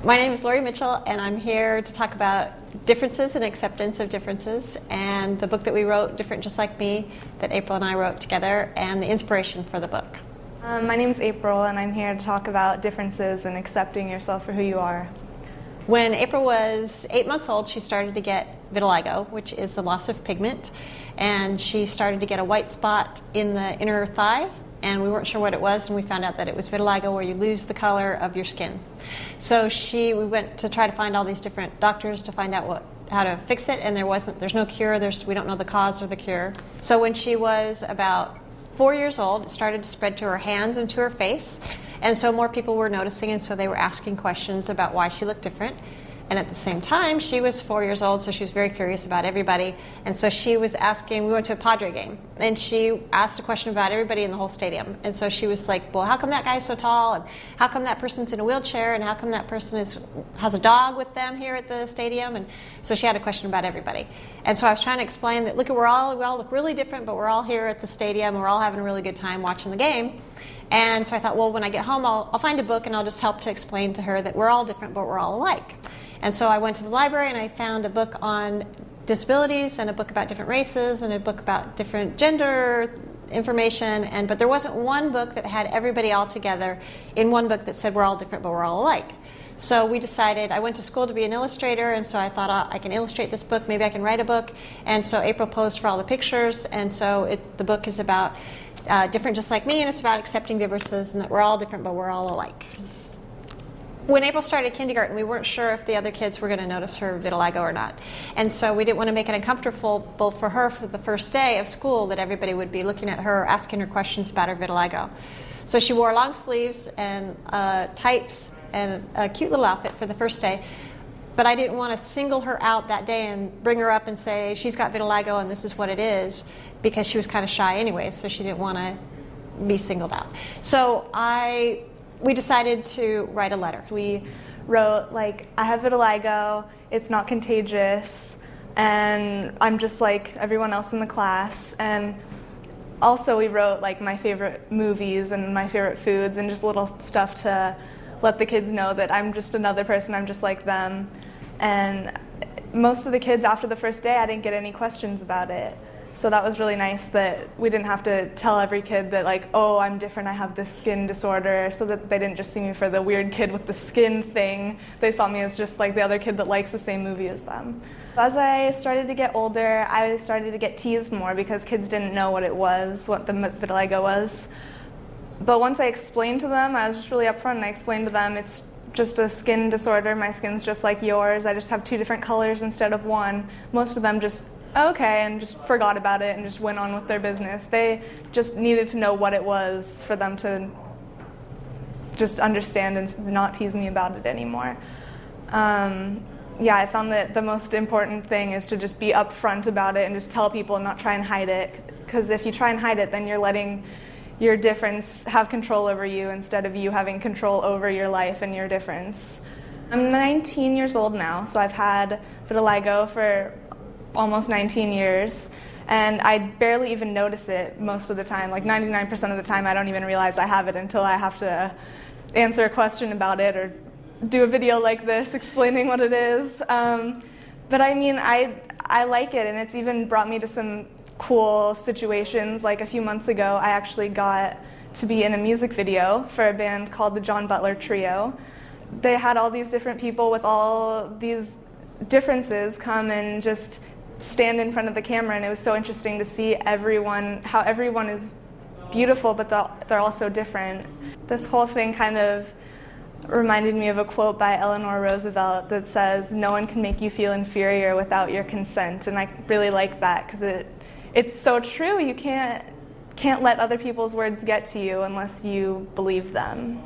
My name is Lori Mitchell, and I'm here to talk about differences and acceptance of differences, and the book that we wrote, Different Just Like Me, that April and I wrote together, and the inspiration for the book. My name is April, and I'm here to talk about differences and accepting yourself for who you are. When April was 8 months old, she started to get vitiligo, which is the loss of pigment, and she started to get a white spot in the inner thigh, and we weren't sure what it was, and we found out that it was vitiligo, where you lose the color of your skin. So we went to try to find all these different doctors to find out how to fix it, and there's no cure. We don't know the cause or the cure. So when she was about 4 years old, it started to spread to her hands and to her face, and so more people were noticing, and so they were asking questions about why she looked different. And at the same time, she was 4 years old, so she was very curious about everybody. And so she was asking, we went to a Padre game, and she asked a question about everybody in the whole stadium. And so she was like, well, how come that guy's so tall? And how come that person's in a wheelchair? And how come that person has a dog with them here at the stadium? And so she had a question about everybody. And so I was trying to explain that, look, we all look really different, but we're all here at the stadium, and we're all having a really good time watching the game. And so I thought, well, when I get home, I'll find a book, and I'll just help to explain to her that we're all different, but we're all alike. And so I went to the library and I found a book on disabilities and a book about different races and a book about different gender information, but there wasn't one book that had everybody all together in one book that said we're all different but we're all alike. So we decided, I went to school to be an illustrator, and so I thought I can illustrate this book, maybe I can write a book. And so April posed for all the pictures, and so the book is about different just like me, and it's about accepting differences and that we're all different but we're all alike. When April started kindergarten, we weren't sure if the other kids were going to notice her vitiligo or not. And so we didn't want to make it uncomfortable for her for the first day of school that everybody would be looking at her, asking her questions about her vitiligo. So she wore long sleeves and tights and a cute little outfit for the first day. But I didn't want to single her out that day and bring her up and say, she's got vitiligo and this is what it is, because she was kind of shy anyway, so she didn't want to be singled out. So we decided to write a letter. We wrote, I have vitiligo, it's not contagious, and I'm just like everyone else in the class. And also we wrote my favorite movies and my favorite foods and just little stuff to let the kids know that I'm just another person, I'm just like them. And most of the kids after the first day, I didn't get any questions about it. So that was really nice that we didn't have to tell every kid that oh, I'm different, I have this skin disorder, so that they didn't just see me for the weird kid with the skin thing. They saw me as just like the other kid that likes the same movie as them. As I started to get older, I started to get teased more because kids didn't know what it was, what the vitiligo was. But once I explained to them, I was just really upfront, and I explained to them it's just a skin disorder, my skin's just like yours, I just have 2 different colors instead of one. Most of them just okay, and just forgot about it and just went on with their business. They just needed to know what it was for them to just understand and not tease me about it anymore. I found that the most important thing is to just be upfront about it and just tell people and not try and hide it. Because if you try and hide it, then you're letting your difference have control over you instead of you having control over your life and your difference. I'm 19 years old now, so I've had vitiligo for almost 19 years, and I barely even notice it most of the time. 99% of the time I don't even realize I have it until I have to answer a question about it or do a video like this explaining what it is. But I mean, I like it, and it's even brought me to some cool situations. A few months ago, I actually got to be in a music video for a band called the John Butler Trio. They had all these different people with all these differences come and just stand in front of the camera, and it was so interesting to see how everyone is beautiful, but they're all so different. This whole thing kind of reminded me of a quote by Eleanor Roosevelt that says, "No one can make you feel inferior without your consent," and I really like that because it's so true. You can't let other people's words get to you unless you believe them.